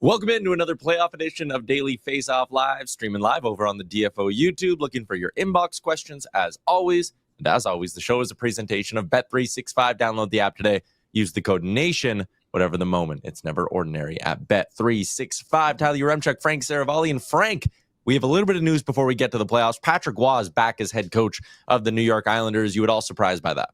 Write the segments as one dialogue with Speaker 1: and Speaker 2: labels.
Speaker 1: Welcome into another playoff edition of Daily Face-Off Live, streaming live over on the DFO YouTube, looking for your inbox questions as always. And as always, the show is a presentation of Bet365. Download the app today. Use the code NATION, whatever the moment. It's never ordinary at Bet365. Tyler Yaremchuk, Frank Saravalli, and Frank, we have a little bit of news before we get to the playoffs. Patrick Roy is back as head coach of the New York Islanders. You at all surprised by that?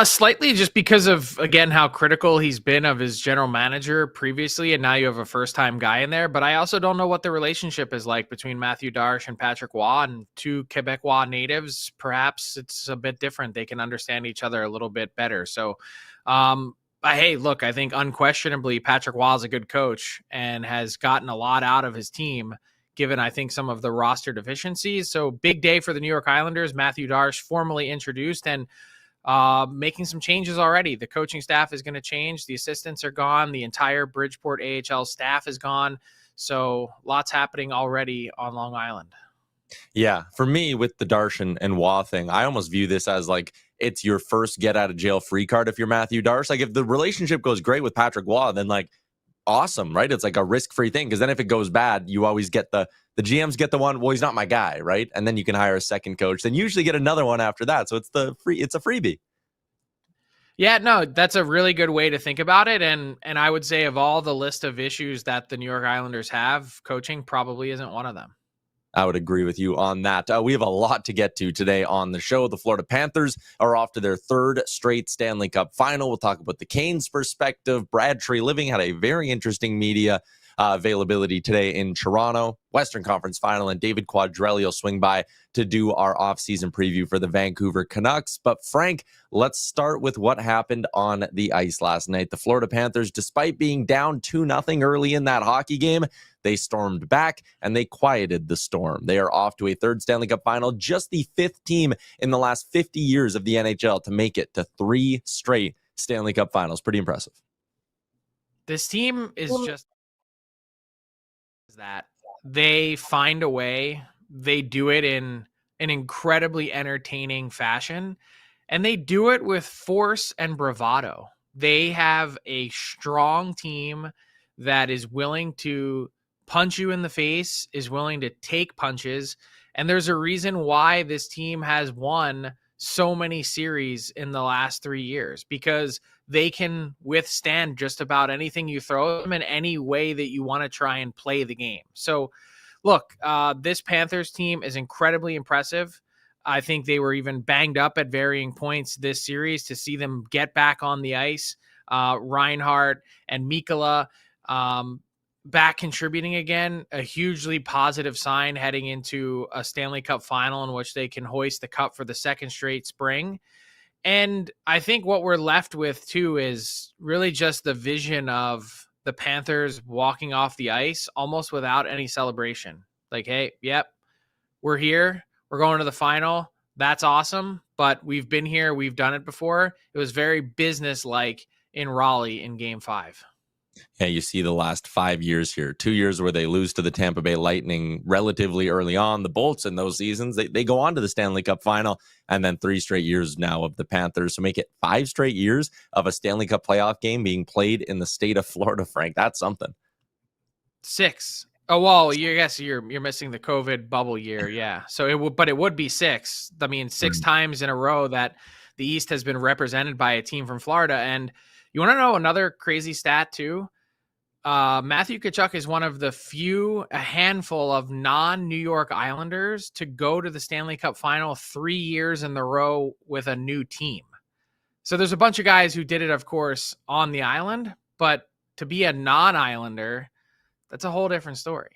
Speaker 2: Slightly, just because of, again, how critical he's been of his general manager previously, and now you have a first-time guy in there. But I also don't know what the relationship is like between Matthew Darche and Patrick Roy, and two Quebecois natives. Perhaps it's a bit different. They can understand each other a little bit better. So, hey, look, I think unquestionably Patrick Roy is a good coach and has gotten a lot out of his team, given, I think, some of the roster deficiencies. So big day for the New York Islanders. Matthew Darche formally introduced and making some changes already. The coaching staff is going to change. The assistants are gone. The entire Bridgeport AHL staff is gone. So lots happening already on Long Island.
Speaker 1: Yeah, for me with the Darche and Roy thing, I almost view this as like it's your first get out of jail free card if you're Matthew Darche. Like if the relationship goes great with Patrick Roy, then like awesome, right? It's like a risk-free thing, because then if it goes bad, you always get the GMs get the one, well, he's not my guy, right? And then you can hire a second coach, then usually get another one after that. So it's a freebie.
Speaker 2: Yeah, no, that's a really good way to think about it. And I would say of all the list of issues that the New York Islanders have, coaching probably isn't one of them.
Speaker 1: I would agree with you on that. We have a lot to get to today on the show. The Florida Panthers are off to their third straight Stanley Cup final. We'll talk about the Canes' perspective. Brad Treliving had a very interesting media availability today in Toronto. Western Conference final, and David Quadrelli will swing by to do our offseason preview for the Vancouver Canucks. But Frank, let's start with what happened on the ice last night. The Florida Panthers, despite being down 2-0 early in that hockey game, they stormed back and they quieted the storm. They are off to a third Stanley Cup final, just the fifth team in the last 50 years of the NHL to make it to 3 straight Stanley Cup finals. Pretty impressive.
Speaker 2: This team is just that they find a way. They do it in an incredibly entertaining fashion, and they do it with force and bravado. They have a strong team that is willing to punch you in the face, is willing to take punches, and there's a reason why this team has won so many series in the last 3 years, because they can withstand just about anything you throw them in any way that you want to try and play the game. So look, this Panthers team is incredibly impressive. I think they were even banged up at varying points this series. To see them get back on the ice, Reinhart and Mikkola back contributing again, a hugely positive sign heading into a Stanley Cup final in which they can hoist the cup for the second straight spring. And I think what we're left with, too, is really just the vision of the Panthers walking off the ice almost without any celebration. Like, hey, yep, we're here. We're going to the final. That's awesome. But we've been here. We've done it before. It was very business-like in Raleigh in Game 5.
Speaker 1: Yeah, you see the last 5 years here. 2 years where they lose to the Tampa Bay Lightning relatively early on. The Bolts in those seasons, they go on to the Stanley Cup final, and then 3 straight years now of the Panthers. So make it 5 straight years of a Stanley Cup playoff game being played in the state of Florida, Frank. That's something.
Speaker 2: 6. Oh, well, you're missing the COVID bubble year. Yeah. So it would be 6. I mean, 6 times in a row that the East has been represented by a team from Florida. And you want to know another crazy stat too? Matthew Tkachuk is one of a handful of non-New York Islanders to go to the Stanley Cup final 3 years in a row with a new team. So there's a bunch of guys who did it, of course, on the island, but to be a non-Islander, that's a whole different story.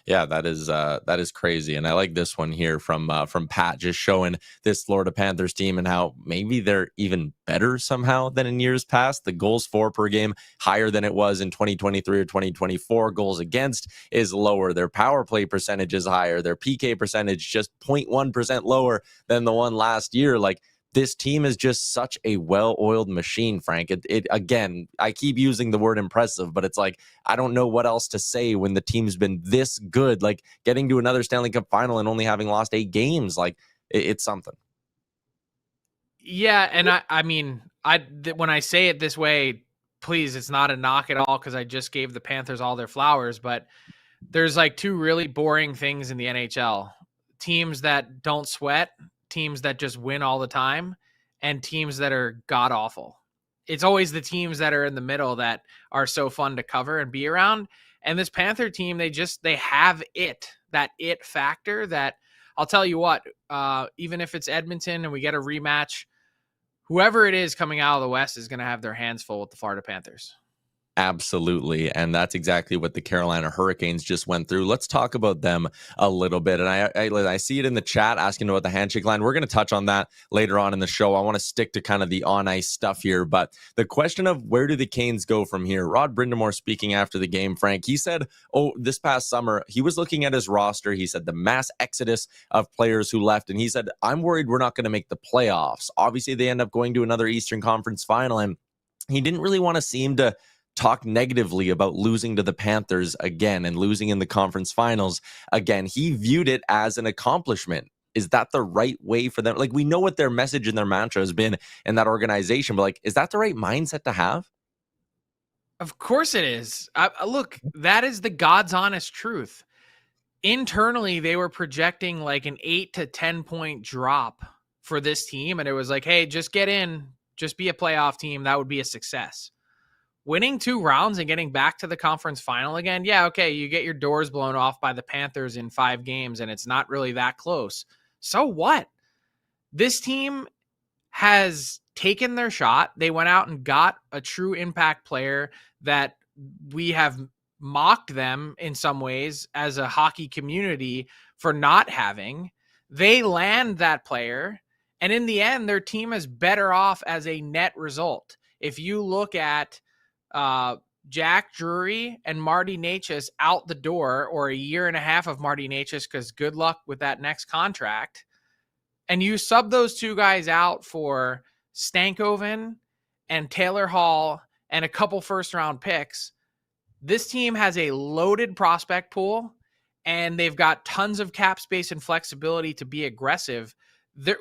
Speaker 1: Yeah, that is crazy. And I like this one here from Pat, just showing this Florida Panthers team and how maybe they're even better somehow than in years past. The goals for per game higher than it was in 2023 or 2024. Goals against is lower. Their power play percentage is higher. Their PK percentage just 0.1% lower than the one last year. Like, this team is just such a well-oiled machine, Frank. It again, I keep using the word impressive, but it's like, I don't know what else to say when the team's been this good, like getting to another Stanley Cup final and only having lost 8 games. Like, it's something.
Speaker 2: Yeah. And I mean, when I say it this way, please, it's not a knock at all because I just gave the Panthers all their flowers, but there's like two really boring things in the NHL. Teams that don't sweat, teams that just win all the time, and teams that are god awful. It's always the teams that are in the middle that are so fun to cover and be around. And this Panther team, they have that it factor that I'll tell you what, even if it's Edmonton and we get a rematch, whoever it is coming out of the West is going to have their hands full with the Florida Panthers.
Speaker 1: Absolutely. And that's exactly what the Carolina Hurricanes just went through. Let's talk about them a little bit. And I see it in the chat asking about the handshake line. We're going to touch on that later on in the show. I want to stick to kind of the on-ice stuff here. But the question of where do the Canes go from here? Rod Brind'Amour speaking after the game, Frank, he said, this past summer, he was looking at his roster. He said the mass exodus of players who left. And he said, I'm worried we're not going to make the playoffs. Obviously, they end up going to another Eastern Conference final. And he didn't really want to seem to talk negatively about losing to the Panthers again and losing in the conference finals again. He viewed it as an accomplishment. Is that the right way for them? Like, we know what their message and their mantra has been in that organization, but like, is that the right mindset to have?
Speaker 2: Of course it is. Look, that is the God's honest truth. Internally, they were projecting like an 8 to 10 point drop for this team. And it was like, hey, just get in, just be a playoff team. That would be a success. Winning 2 rounds and getting back to the conference final again, yeah, okay, you get your doors blown off by the Panthers in 5 games, and it's not really that close. So what? This team has taken their shot. They went out and got a true impact player that we have mocked them in some ways as a hockey community for not having. They land that player, and in the end, their team is better off as a net result. If you look at Jack Drury and Marty Necas out the door, or a year and a half of Marty Necas, because good luck with that next contract, and you sub those 2 guys out for Stankoven and Taylor Hall and a couple first-round picks, this team has a loaded prospect pool, and they've got tons of cap space and flexibility to be aggressive.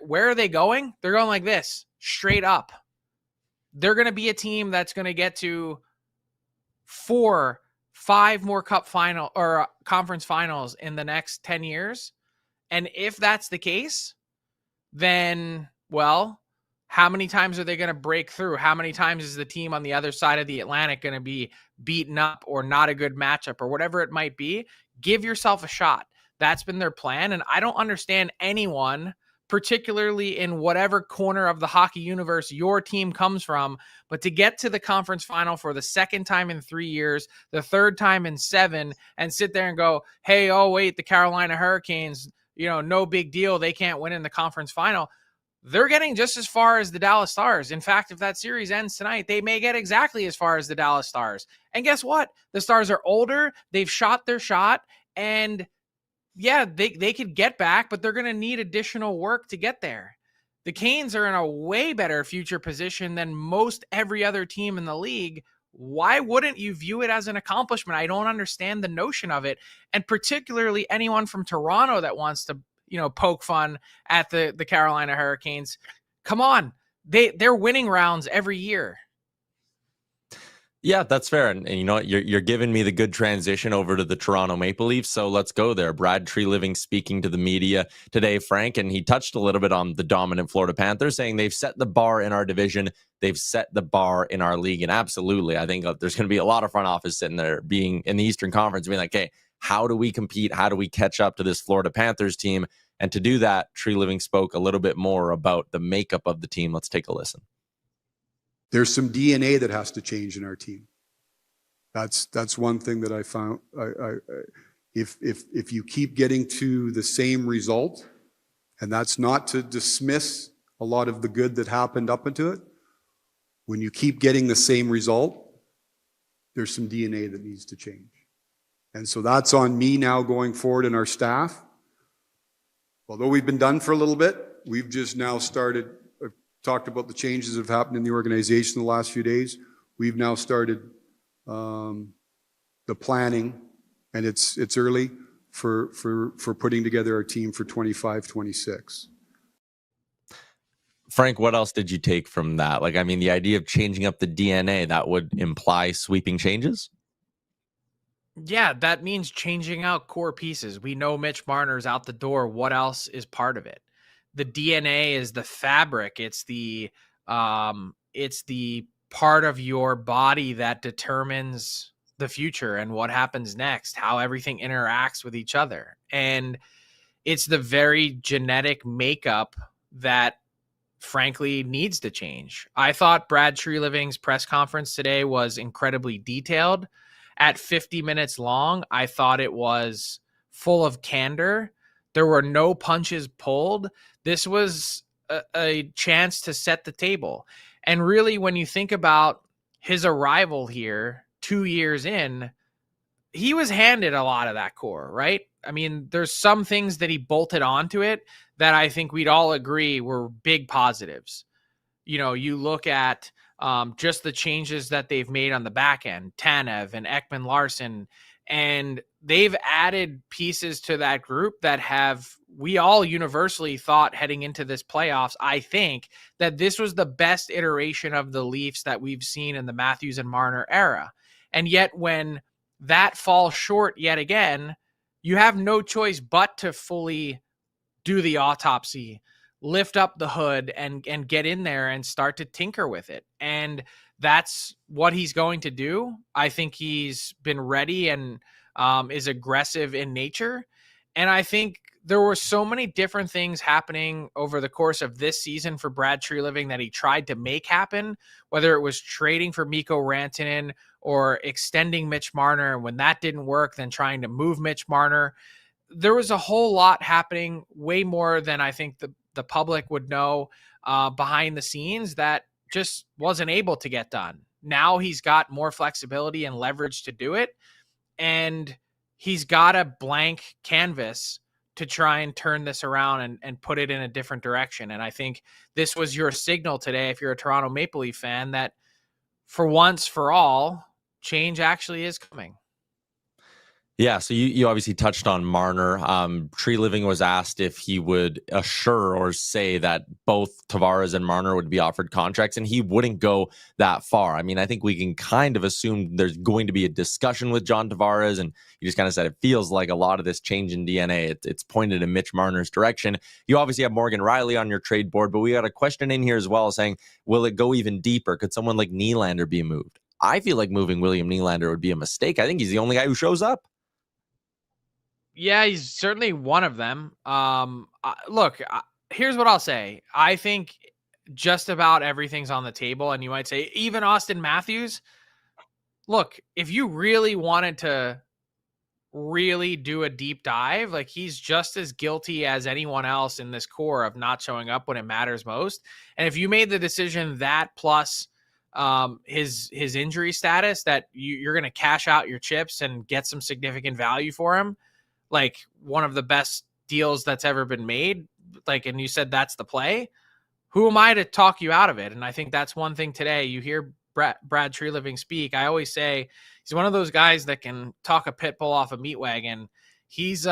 Speaker 2: Where are they going? They're going like this, straight up. They're going to be a team that's going to get to 4, 5 more cup final or conference finals in the next 10 years. And if that's the case, then, well, how many times are they going to break through? How many times is the team on the other side of the Atlantic going to be beaten up or not a good matchup or whatever it might be? Give yourself a shot. That's been their plan. And I don't understand anyone, particularly in whatever corner of the hockey universe your team comes from, but to get to the conference final for the 2nd time in 3 years, the 3rd time in 7, and sit there and go, hey, oh, wait, the Carolina Hurricanes, no big deal. They can't win in the conference final. They're getting just as far as the Dallas Stars. In fact, if that series ends tonight, they may get exactly as far as the Dallas Stars. And guess what? The Stars are older. They've shot their shot, and yeah, they could get back, but they're going to need additional work to get there. The Canes are in a way better future position than most every other team in the league. Why wouldn't you view it as an accomplishment? I don't understand the notion of it. And particularly anyone from Toronto that wants to, poke fun at the Carolina Hurricanes. Come on. They're winning rounds every year.
Speaker 1: Yeah, that's fair. And you know what? You're giving me the good transition over to the Toronto Maple Leafs. So let's go there. Brad Treliving speaking to the media today, Frank, and he touched a little bit on the dominant Florida Panthers, saying they've set the bar in our division. They've set the bar in our league. And absolutely, I think there's going to be a lot of front office sitting there being in the Eastern Conference being like, hey, how do we compete? How do we catch up to this Florida Panthers team? And to do that, Treliving spoke a little bit more about the makeup of the team. Let's take a listen.
Speaker 3: There's some DNA that has to change in our team. That's one thing that I found. If you keep getting to the same result, and that's not to dismiss a lot of the good that happened up into it, when you keep getting the same result, there's some DNA that needs to change. And so that's on me now going forward and our staff. Although we've been done for a little bit, we've just now started. I've talked about the changes that have happened in the organization the last few days. We've now started the planning, and it's early for putting together our team for 25-26.
Speaker 1: Frank, what else did you take from that? Like, I mean, the idea of changing up the DNA, that would imply sweeping changes?
Speaker 2: Yeah, that means changing out core pieces. We know Mitch Marner's out the door. What else is part of it? The DNA is the fabric. It's the part of your body that determines the future and what happens next, how everything interacts with each other. And it's the very genetic makeup that frankly needs to change. I thought Brad Treliving's press conference today was incredibly detailed. At 50 minutes long, I thought it was full of candor. There were no punches pulled. This was a chance to set the table. And really, when you think about his arrival here 2 years in, he was handed a lot of that core, right? I mean, there's some things that he bolted onto it that I think we'd all agree were big positives. You know, you look at just the changes that they've made on the back end, Tanev and Ekman Larson, and they've added pieces to that group that we all universally thought heading into this playoffs, I think, that this was the best iteration of the Leafs that we've seen in the Matthews and Marner era. And yet when that falls short yet again, you have no choice but to fully do the autopsy, lift up the hood and get in there and start to tinker with it. And that's what he's going to do. I think he's been ready and is aggressive in nature. And I think there were so many different things happening over the course of this season for Brad Treliving that he tried to make happen, whether it was trading for Mikko Rantanen or extending Mitch Marner. And when that didn't work, then trying to move Mitch Marner. There was a whole lot happening, way more than I think the public would know behind the scenes, that just wasn't able to get done. Now he's got more flexibility and leverage to do it. And he's got a blank canvas to try and turn this around and put it in a different direction. And I think this was your signal today, if you're a Toronto Maple Leaf fan, that for once for all, change actually is coming.
Speaker 1: Yeah, so you obviously touched on Marner. Treliving was asked if he would assure or say that both Tavares and Marner would be offered contracts, and he wouldn't go that far. I mean, I think we can kind of assume there's going to be a discussion with John Tavares, and you just kind of said it feels like a lot of this change in DNA, it's pointed in Mitch Marner's direction. You obviously have Morgan Riley on your trade board, but we got a question in here as well saying, will it go even deeper? Could someone like Nylander be moved? I feel like moving William Nylander would be a mistake. I think he's the only guy who shows up.
Speaker 2: Yeah, he's certainly one of them. Look, here's what I'll say. I think just about everything's on the table. And you might say, even Austin Matthews. Look, if you really wanted to really do a deep dive, like, he's just as guilty as anyone else in this core of not showing up when it matters most. And if you made the decision that plus his injury status, that you're going to cash out your chips and get some significant value for him, like one of the best deals that's ever been made, like, and you said that's the play, who am I to talk you out of it? And I think that's one thing today. You hear Brad Treliving speak. I always say he's one of those guys that can talk a pit bull off a meat wagon. He's,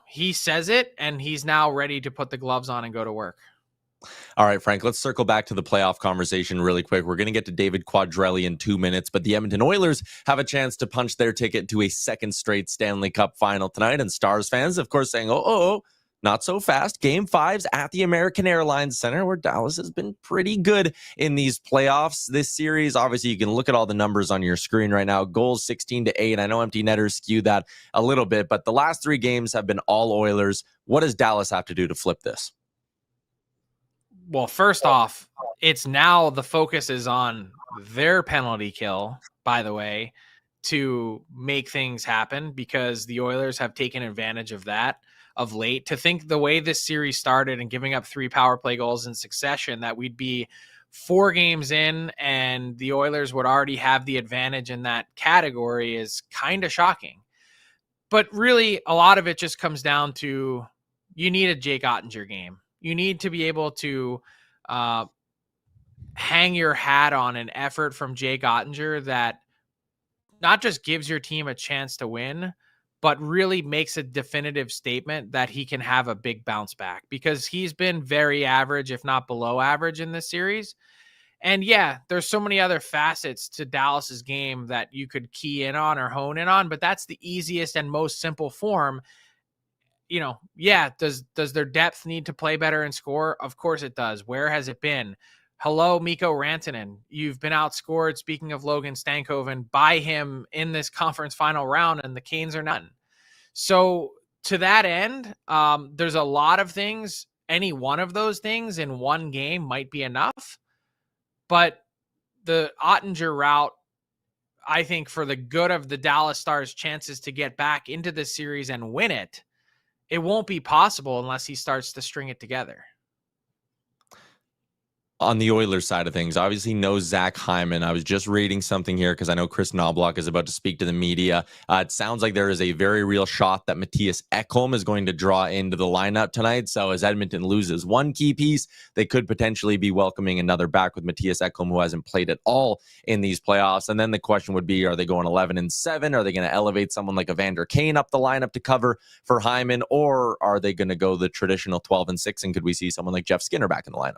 Speaker 2: he says it, and he's now ready to put the gloves on and go to work.
Speaker 1: All right, Frank, let's circle back to the playoff conversation really quick. We're going to get to David Quadrelli in 2 minutes, but the Edmonton Oilers have a chance to punch their ticket to a second straight Stanley Cup final tonight. And Stars fans, of course, saying, oh, not so fast. Game 5's at the American Airlines Center, where Dallas has been pretty good in these playoffs this series. Obviously, you can look at all the numbers on your screen right now. Goals 16-8. I know empty netters skew that a little bit, but the last 3 games have been all Oilers. What does Dallas have to do to flip this?
Speaker 2: Well, first off, it's now the focus is on their penalty kill, by the way, to make things happen, because the Oilers have taken advantage of that of late. To think the way this series started and giving up 3 power play goals in succession, that we'd be 4 games in and the Oilers would already have the advantage in that category is kind of shocking. But really, a lot of it just comes down to, you need a Jake Ottinger game. You need to be able to hang your hat on an effort from Jake Ottinger that not just gives your team a chance to win, but really makes a definitive statement that he can have a big bounce back, because he's been very average, if not below average, in this series. And yeah, there's so many other facets to Dallas's game that you could key in on or hone in on, but that's the easiest and most simple form. Yeah, does their depth need to play better and score? Of course it does. Where has it been? Hello, Mikko Rantanen. You've been outscored, speaking of Logan Stankoven, by him in this conference final round, and the Canes are nothing. So to that end, there's a lot of things. Any one of those things in one game might be enough. But the Ottinger route, I think, for the good of the Dallas Stars' chances to get back into this series and win it, it won't be possible unless he starts to string it together.
Speaker 1: On the Oilers side of things, obviously no Zach Hyman. I was just reading something here because I know Chris Knobloch is about to speak to the media. It sounds like there is a very real shot that Mattias Ekholm is going to draw into the lineup tonight. So as Edmonton loses one key piece, they could potentially be welcoming another back with Mattias Ekholm, who hasn't played at all in these playoffs. And then the question would be, are they going 11-7? Are they going to elevate someone like Evander Kane up the lineup to cover for Hyman? Or are they going to go the traditional 12-6? And could we see someone like Jeff Skinner back in the lineup?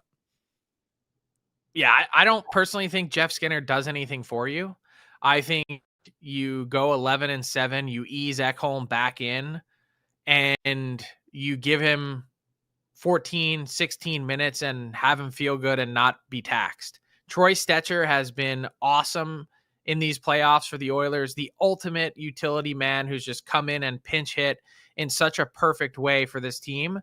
Speaker 2: Yeah, I don't personally think Jeff Skinner does anything for you. I think you go 11-7, you ease Ekholm back in, and you give him 14, 16 minutes and have him feel good and not be taxed. Troy Stecher has been awesome in these playoffs for the Oilers, the ultimate utility man who's just come in and pinch hit in such a perfect way for this team.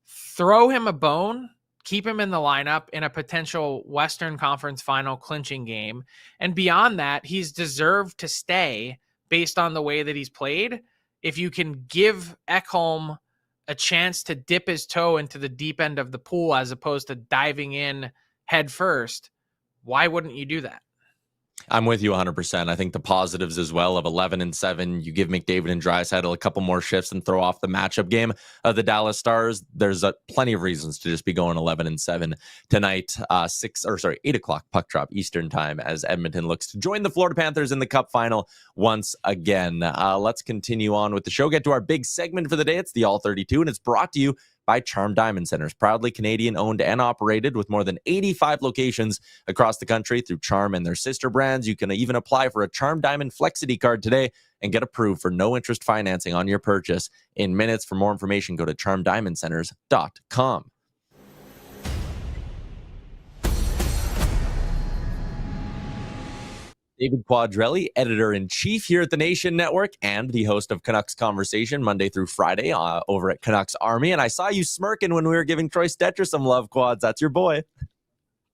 Speaker 2: Throw him a bone. Keep him in the lineup in a potential Western Conference final clinching game. And beyond that, he's deserved to stay based on the way that he's played. If you can give Ekholm a chance to dip his toe into the deep end of the pool as opposed to diving in head first, why wouldn't you do that?
Speaker 1: I'm with you 100%. I think the positives as well of 11-7, you give McDavid and Draisaitl a couple more shifts and throw off the matchup game of the Dallas Stars. There's plenty of reasons to just be going 11-7 tonight. 8 o'clock puck drop Eastern time as Edmonton looks to join the Florida Panthers in the Cup final once again. Let's continue on with the show. Get to our big segment for the day. It's the All 32, and it's brought to you by Charm Diamond Centers, proudly Canadian owned and operated with more than 85 locations across the country through Charm and their sister brands. You can even apply for a Charm Diamond Flexity card today and get approved for no interest financing on your purchase in minutes. For more information, go to charmdiamondcenters.com. David Quadrelli, editor-in-chief here at the Nation Network and the host of Canucks Conversation Monday through Friday over at Canucks Army. And I saw you smirking when we were giving Troy Stecher some love, Quads. That's your boy.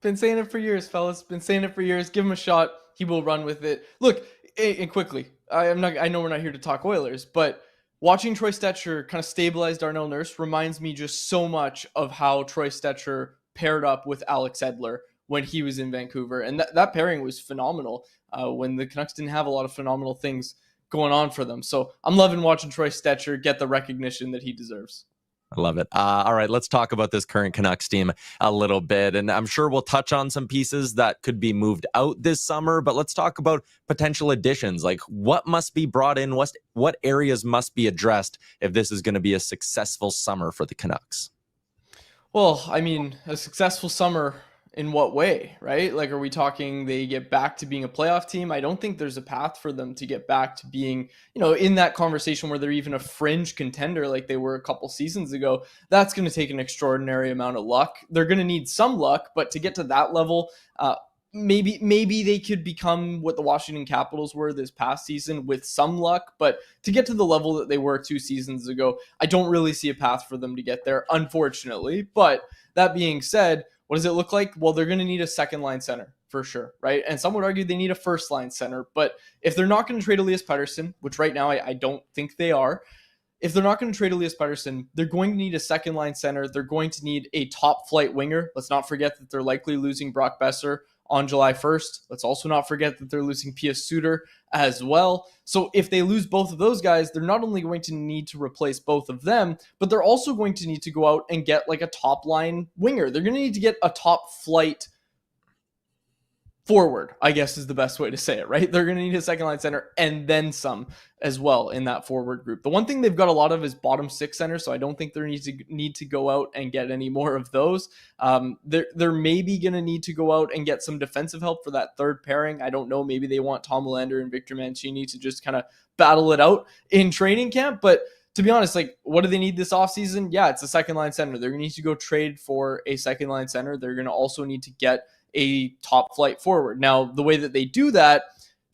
Speaker 4: Been saying it for years, fellas. Been saying it for years. Give him a shot. He will run with it. Look, and quickly, I know we're not here to talk Oilers, but watching Troy Stecher kind of stabilize Darnell Nurse reminds me just so much of how Troy Stecher paired up with Alex Edler when he was in Vancouver. And that pairing was phenomenal when the Canucks didn't have a lot of phenomenal things going on for them. So I'm loving watching Troy Stecher get the recognition that he deserves.
Speaker 1: I love it. All right, let's talk about this current Canucks team a little bit. And I'm sure we'll touch on some pieces that could be moved out this summer, but let's talk about potential additions. Like what must be brought in, what areas must be addressed if this is going to be a successful summer for the Canucks?
Speaker 4: Well, I mean, a successful summer in what way, right? Like, are we talking they get back to being a playoff team? I don't think there's a path for them to get back to being, in that conversation where they're even a fringe contender like they were a couple seasons ago. That's going to take an extraordinary amount of luck. They're going to need some luck, but to get to that level, maybe they could become what the Washington Capitals were this past season with some luck, but to get to the level that they were 2 seasons ago, I don't really see a path for them to get there, unfortunately. But that being said, what does it look like? Well, they're going to need a second line center for sure, right? And some would argue they need a first line center, but if they're not going to trade Elias Pettersson, which right now I don't think they are, if they're not going to trade Elias Pettersson, they're going to need a second line center. They're going to need a top flight winger. Let's not forget that they're likely losing Brock Besser on July 1st. Let's also not forget that they're losing Pius Suter as well. So if they lose both of those guys, they're not only going to need to replace both of them, but they're also going to need to go out and get like a top line winger. They're going to need to get a top flight forward, I guess is the best way to say it, right? They're going to need a second line center and then some as well in that forward group. The one thing they've got a lot of is bottom six centers, so I don't think they need to go out and get any more of those. They're maybe going to need to go out and get some defensive help for that third pairing. I don't know. Maybe they want Tom Lander and Victor Mancini to just kind of battle it out in training camp, but to be honest, like, what do they need this offseason? Yeah, it's a second line center. They're going to need to go trade for a second line center. They're going to also need to get a top flight forward. Now, the way that they do that,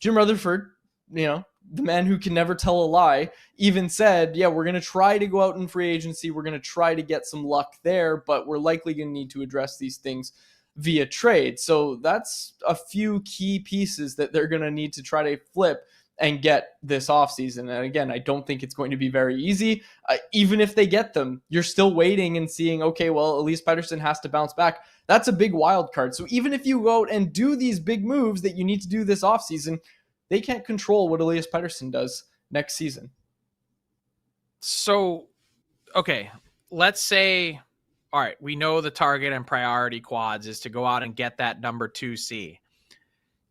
Speaker 4: Jim Rutherford, the man who can never tell a lie, even said, yeah, we're going to try to go out in free agency. We're going to try to get some luck there, but we're likely going to need to address these things via trade. So that's a few key pieces that they're going to need to try to flip and get this offseason. And again, I don't think it's going to be very easy. Even if they get them, you're still waiting and seeing, okay, well, Elias Pettersson has to bounce back. That's a big wild card. So even if you go out and do these big moves that you need to do this offseason, they can't control what Elias Pettersson does next season.
Speaker 2: So, okay, let's say, all right, we know the target and priority quads is to go out and get that number 2C.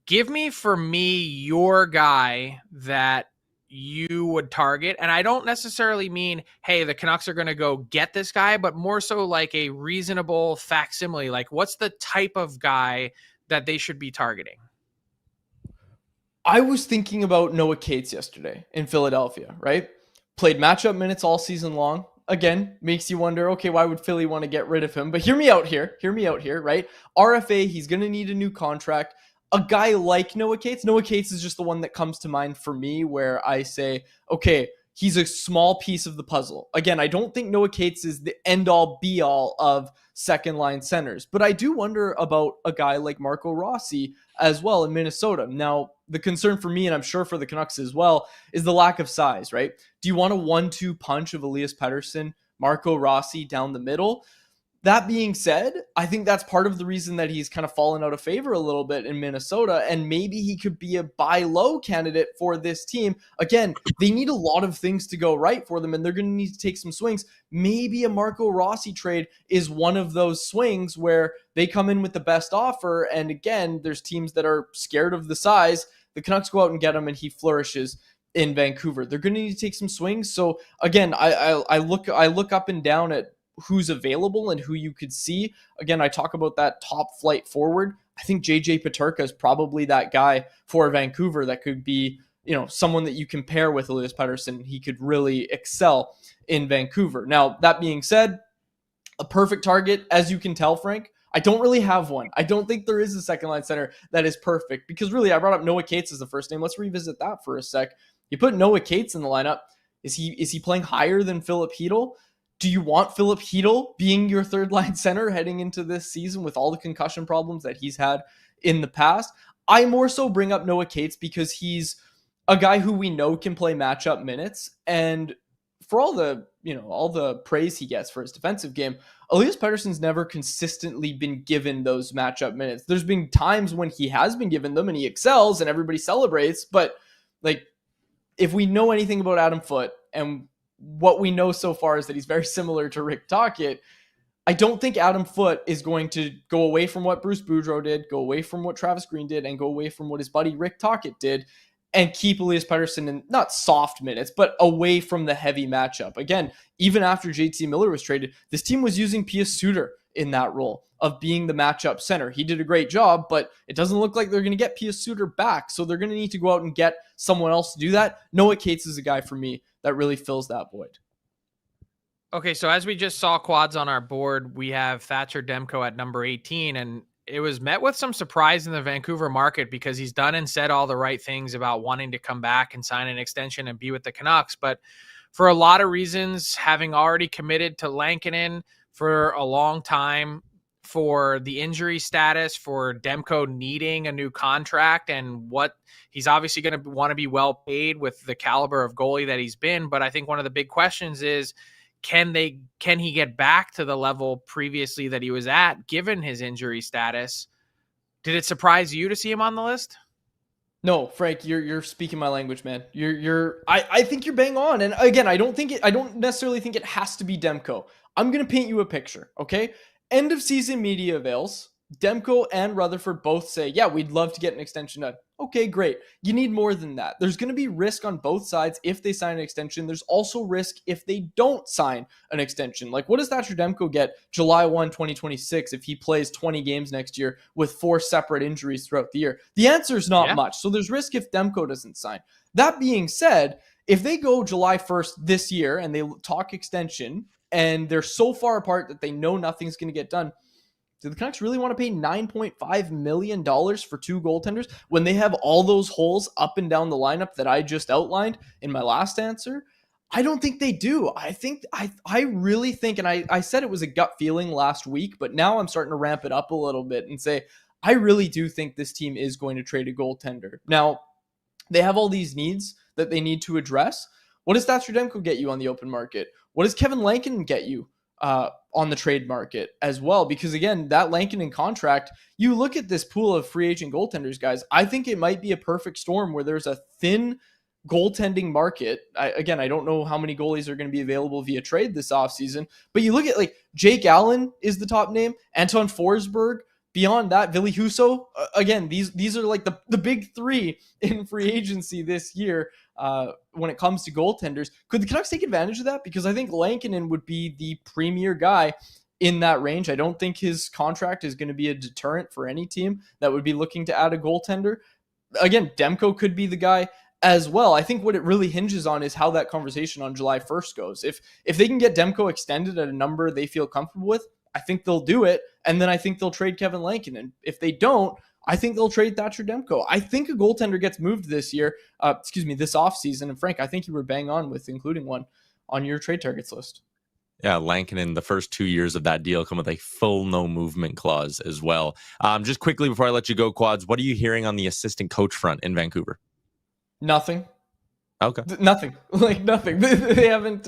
Speaker 2: Give me, for me, your guy that you would target. And I don't necessarily mean, hey, the Canucks are going to go get this guy, but more so like a reasonable facsimile. Like, what's the type of guy that they should be targeting?
Speaker 4: I was thinking about Noah Cates yesterday in Philadelphia, right? Played matchup minutes all season long. Again, makes you wonder, okay, why would Philly want to get rid of him? But hear me out here, right? RFA, he's going to need a new contract. A guy like Noah Cates is just the one that comes to mind for me where I say, okay, he's a small piece of the puzzle. Again, I don't think Noah Cates is the end-all, be-all of second-line centers, but I do wonder about a guy like Marco Rossi as well in Minnesota. Now, the concern for me, and I'm sure for the Canucks as well, is the lack of size, right? Do you want a 1-2 punch of Elias Pettersson, Marco Rossi down the middle? That being said, I think that's part of the reason that he's kind of fallen out of favor a little bit in Minnesota, and maybe he could be a buy low candidate for this team. Again, they need a lot of things to go right for them, and they're going to need to take some swings. Maybe a Marco Rossi trade is one of those swings where they come in with the best offer, and again, there's teams that are scared of the size. The Canucks go out and get him, and he flourishes in Vancouver. They're going to need to take some swings. So again, I look up and down at who's available and who you could see. Again, I talk about that top flight forward. I think JJ Peterka is probably that guy for Vancouver that could be, someone that you compare with Elias Pettersson. He could really excel in Vancouver. Now, that being said, a perfect target, as you can tell, Frank, I don't really have one. I don't think there is a second line center that is perfect because really I brought up Noah Cates as the first name. Let's revisit that for a sec. You put Noah Cates in the lineup. Is he playing higher than Philip Hedl? Do you want Philip Hedl being your third line center heading into this season with all the concussion problems that he's had in the past? I more so bring up Noah Cates because he's a guy who we know can play matchup minutes. And for all the praise he gets for his defensive game, Elias Pettersson's never consistently been given those matchup minutes. There's been times when he has been given them and he excels and everybody celebrates. But like, if we know anything about Adam Foote, and what we know so far is that he's very similar to Rick Tocchet, I don't think Adam Foote is going to go away from what Bruce Boudreau did, go away from what Travis Green did, and go away from what his buddy Rick Tocchet did, and keep Elias Pettersson in not soft minutes, but away from the heavy matchup. Again, even after JT Miller was traded, this team was using Pius Suter in that role of being the matchup center. He did a great job, but it doesn't look like they're going to get Pius Suter back, so they're going to need to go out and get someone else to do that. Noah Cates is a guy for me that really fills that void.
Speaker 2: Okay, so as we just saw quads on our board, we have Thatcher Demko at number 18, and it was met with some surprise in the Vancouver market because he's done and said all the right things about wanting to come back and sign an extension and be with the Canucks. But for a lot of reasons, having already committed to Lankinen for a long time, for the injury status, for Demko needing a new contract, and what he's obviously going to want to be well paid with the caliber of goalie that he's been. But I think one of the big questions is, can he get back to the level previously that he was at, given his injury status? Did it surprise you to see him on the list?
Speaker 4: No, Frank, you're speaking my language, man. I think you're bang on. And again, I don't necessarily think it has to be Demko. I'm going to paint you a picture, okay? End of season media avails. Demko and Rutherford both say, yeah, we'd love to get an extension done. Okay, great. You need more than that. There's going to be risk on both sides if they sign an extension. There's also risk if they don't sign an extension. Like, what does Thatcher Demko get July 1, 2026 if he plays 20 games next year with 4 separate injuries throughout the year? The answer is not much. So there's risk if Demko doesn't sign. That being said, if they go July 1st this year and they talk extension and they're so far apart that they know nothing's going to get done, do the Canucks really want to pay $9.5 million for 2 goaltenders when they have all those holes up and down the lineup that I just outlined in my last answer? I don't think they do. I really think, and I said it was a gut feeling last week, but now I'm starting to ramp it up a little bit and say, I really do think this team is going to trade a goaltender. Now, they have all these needs that they need to address. What does Thatcher Demko get you on the open market? What does Kevin Lankinen get you on the trade market as well? Because again, that Lankinen contract, you look at this pool of free agent goaltenders, guys, I think it might be a perfect storm where there's a thin goaltending market. I don't know how many goalies are going to be available via trade this offseason, but you look at like Jake Allen is the top name, Anton Forsberg. Beyond that, Ville Husso, again, these are like the big 3 in free agency this year when it comes to goaltenders. Could the Canucks take advantage of that? Because I think Lankinen would be the premier guy in that range. I don't think his contract is going to be a deterrent for any team that would be looking to add a goaltender. Again, Demko could be the guy as well. I think what it really hinges on is how that conversation on July 1st goes. If they can get Demko extended at a number they feel comfortable with, I think they'll do it. And then I think they'll trade Kevin Lankinen. And if they don't, I think they'll trade Thatcher Demko. I think a goaltender gets moved this year, this offseason. And Frank, I think you were bang on with including one on your trade targets list.
Speaker 1: Yeah, Lankinen, the first 2 years of that deal come with a full no movement clause as well. Just quickly before I let you go, Quads, what are you hearing on the assistant coach front in Vancouver?
Speaker 4: Nothing.
Speaker 1: Okay.
Speaker 4: Nothing. Like nothing. They haven't,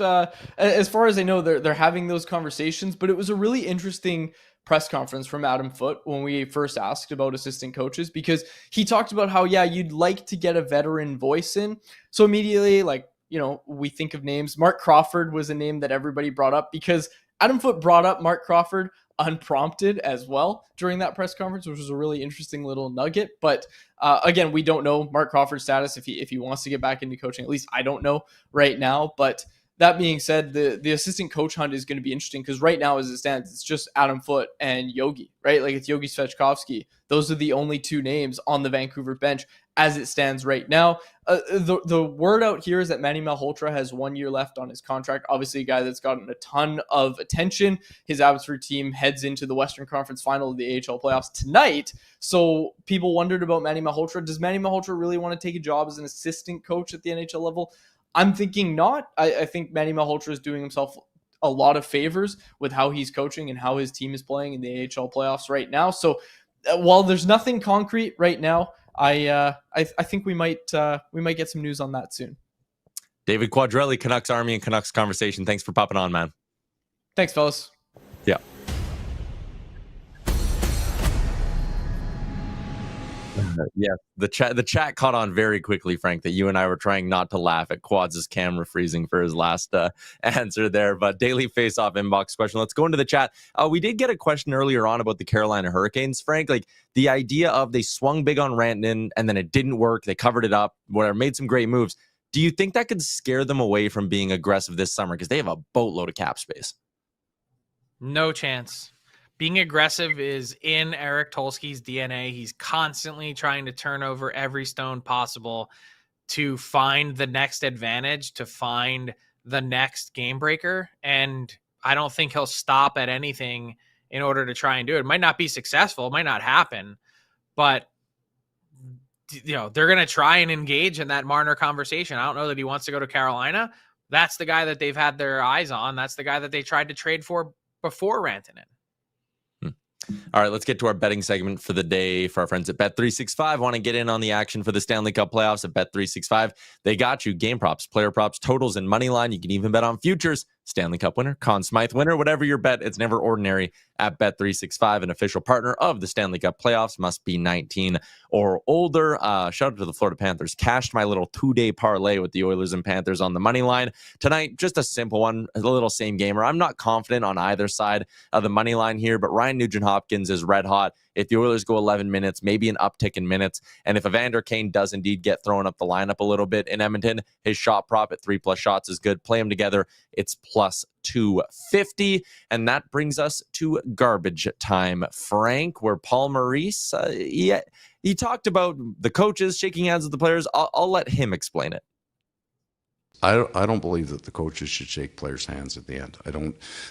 Speaker 4: as far as I know, they're having those conversations, but it was a really interesting press conference from Adam Foote when we first asked about assistant coaches, because he talked about how, yeah, you'd like to get a veteran voice in. So immediately, like, we think of names. Mark Crawford was a name that everybody brought up because Adam Foote brought up Mark Crawford unprompted as well during that press conference, which was a really interesting little nugget. But again, we don't know Mark Crawford's status if he wants to get back into coaching. At least I don't know right now. But that being said, the assistant coach hunt is going to be interesting because right now, as it stands, it's just Adam Foote and Yogi, right? Like it's Yogi Svechkovsky. Those are the only 2 names on the Vancouver bench as it stands right now. The word out here is that Manny Malhotra has 1 year left on his contract. Obviously, a guy that's gotten a ton of attention. His Abbotsford team heads into the Western Conference Final of the AHL playoffs tonight. So people wondered about Manny Malhotra. Does Manny Malhotra really want to take a job as an assistant coach at the NHL level? I'm thinking not. I think Manny Malhotra is doing himself a lot of favors with how he's coaching and how his team is playing in the AHL playoffs right now. So while there's nothing concrete right now, I think we might get some news on that soon.
Speaker 1: David Quadrelli, Canucks Army and Canucks Conversation. Thanks for popping on, man.
Speaker 4: Thanks, fellas.
Speaker 1: Yeah. Yeah, the chat caught on very quickly, Frank, that you and I were trying not to laugh at Quads' camera freezing for his last answer there. But daily face-off inbox question. Let's go into the chat. We did get a question earlier on about the Carolina Hurricanes, Frank. Like the idea of they swung big on Rantanen and then it didn't work. They covered it up, whatever, made some great moves. Do you think that could scare them away from being aggressive this summer? Because they have a boatload of cap space.
Speaker 2: No chance. Being aggressive is in Eric Tulsky's DNA. He's constantly trying to turn over every stone possible to find the next advantage, to find the next game breaker. And I don't think he'll stop at anything in order to try and do it. It might not be successful. It might not happen. But, they're going to try and engage in that Marner conversation. I don't know that he wants to go to Carolina. That's the guy that they've had their eyes on. That's the guy that they tried to trade for before Rantanen.
Speaker 1: All right, let's get to our betting segment for the day for our friends at Bet365. Want to get in on the action for the Stanley Cup playoffs at Bet365? They got you game props, player props, totals, and money line. You can even bet on futures. Stanley Cup winner, Conn Smythe winner, whatever your bet, it's never ordinary at Bet365, an official partner of the Stanley Cup playoffs. Must be 19 or older. Shout out to the Florida Panthers. Cashed my little 2-day parlay with the Oilers and Panthers on the money line. Tonight, just a simple one, a little same gamer. I'm not confident on either side of the money line here, but Ryan Nugent-Hopkins is red hot. if the Oilers go 11 minutes, maybe an uptick in minutes. And if Evander Kane does indeed get thrown up the lineup a little bit in Edmonton, his shot prop at 3+ shots is good. Play them together. It's plus 250. And that brings us to garbage time, Frank, where Paul Maurice, he talked about the coaches shaking hands with the players. I'll let him explain it.
Speaker 5: I don't believe that the coaches should shake players' hands at the end.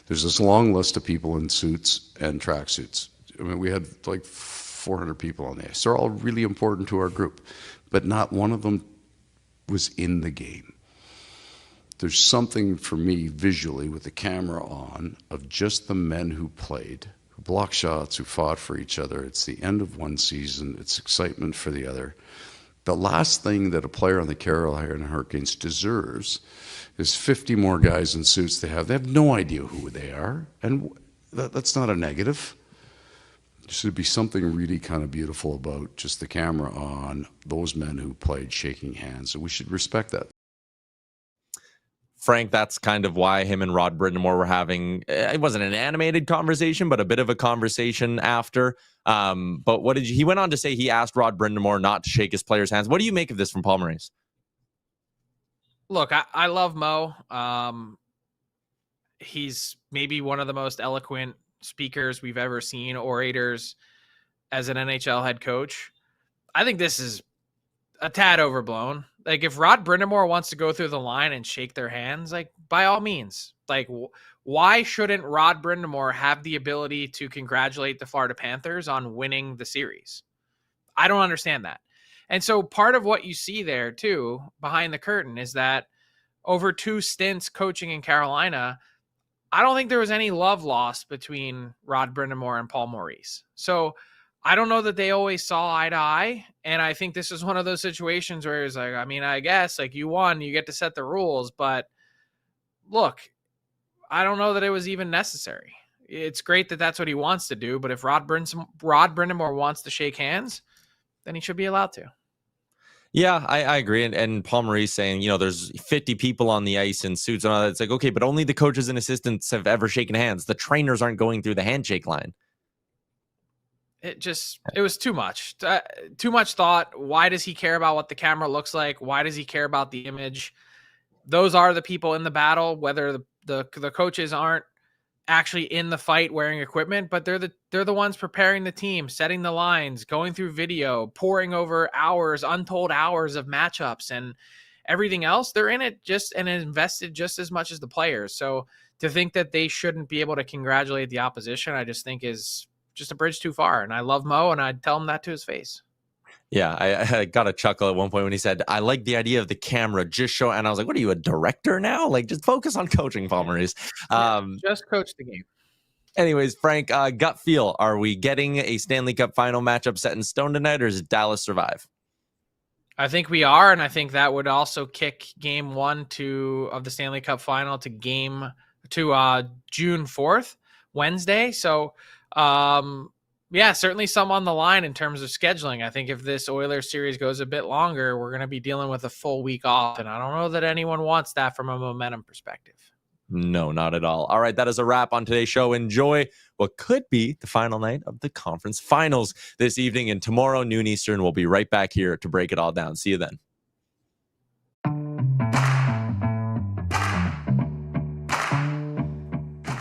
Speaker 5: There's this long list of people in suits and tracksuits. I mean, we had like 400 people on the ice. They're all really important to our group, but not one of them was in the game. There's something for me visually with the camera on of just the men who played, who blocked shots, who fought for each other. It's the end of one season. It's excitement for the other. The last thing that a player on the Carolina Hurricanes deserves is 50 more guys in suits they have. They have no idea who they are, and that's not a negative. There should be something really kind of beautiful about just the camera on those men who played shaking hands, and we should respect that.
Speaker 1: Frank, that's kind of why him and Rod Brind'Amour were having, it wasn't an animated conversation, but a bit of a conversation after. But he went on to say he asked Rod Brind'Amour not to shake his players' hands. What do you make of this from Paul Maurice?
Speaker 2: Look, I love Mo. He's maybe one of the most eloquent speakers we've ever seen, orators as an NHL head coach. I think this is a tad overblown. Like, if Rod Brind'Amour wants to go through the line and shake their hands, like, by all means. Like, why shouldn't Rod Brind'Amour have the ability to congratulate the Florida Panthers on winning the series? I don't understand that. And so part of what you see there, too, behind the curtain, is that over 2 stints coaching in Carolina, I don't think there was any love lost between Rod Brind'Amour and Paul Maurice. So I don't know that they always saw eye to eye. And I think this is one of those situations where it's like, I mean, I guess, like, you won, you get to set the rules. But look, I don't know that it was even necessary. It's great that that's what he wants to do. But if Rod Brind'Amour wants to shake hands, then he should be allowed to.
Speaker 1: Yeah, I agree. And Paul Maurice saying, there's 50 people on the ice in suits and all that. It's like, okay, but only the coaches and assistants have ever shaken hands. The trainers aren't going through the handshake line.
Speaker 2: It was too much. Too much thought. Why does he care about what the camera looks like? Why does he care about the image? Those are the people in the battle, whether the coaches aren't actually in the fight wearing equipment, but they're the ones preparing the team, setting the lines, going through video, poring over untold hours of matchups and everything else. They're in it and invested just as much as the players. So to think that they shouldn't be able to congratulate the opposition, I just think is just a bridge too far. And I love Mo, and I'd tell him that to his face. Yeah, I got a chuckle at one point when he said, I like the idea of the camera just show. And I was like, what are you, a director now? Like, just focus on coaching, Paul Maurice. Just coach the game.
Speaker 1: Anyways, Frank, gut feel. Are we getting a Stanley Cup final matchup set in stone tonight, or does Dallas survive?
Speaker 2: I think we are, and I think that would also kick game 1 of the Stanley Cup final to June 4th, Wednesday. So, certainly some on the line in terms of scheduling. I think if this Oilers series goes a bit longer, we're going to be dealing with a full week off, and I don't know that anyone wants that from a momentum perspective.
Speaker 1: No, not at all. All right, that is a wrap on today's show. Enjoy what could be the final night of the conference finals this evening, and tomorrow, noon Eastern, we'll be right back here to break it all down. See you then.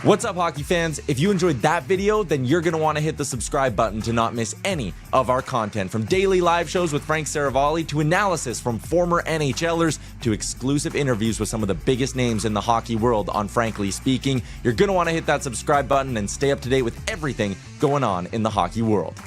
Speaker 1: What's up, hockey fans? If you enjoyed that video, then you're going to want to hit the subscribe button to not miss any of our content. From daily live shows with Frank Saravalli to analysis from former NHLers to exclusive interviews with some of the biggest names in the hockey world on Frankly Speaking. You're going to want to hit that subscribe button and stay up to date with everything going on in the hockey world.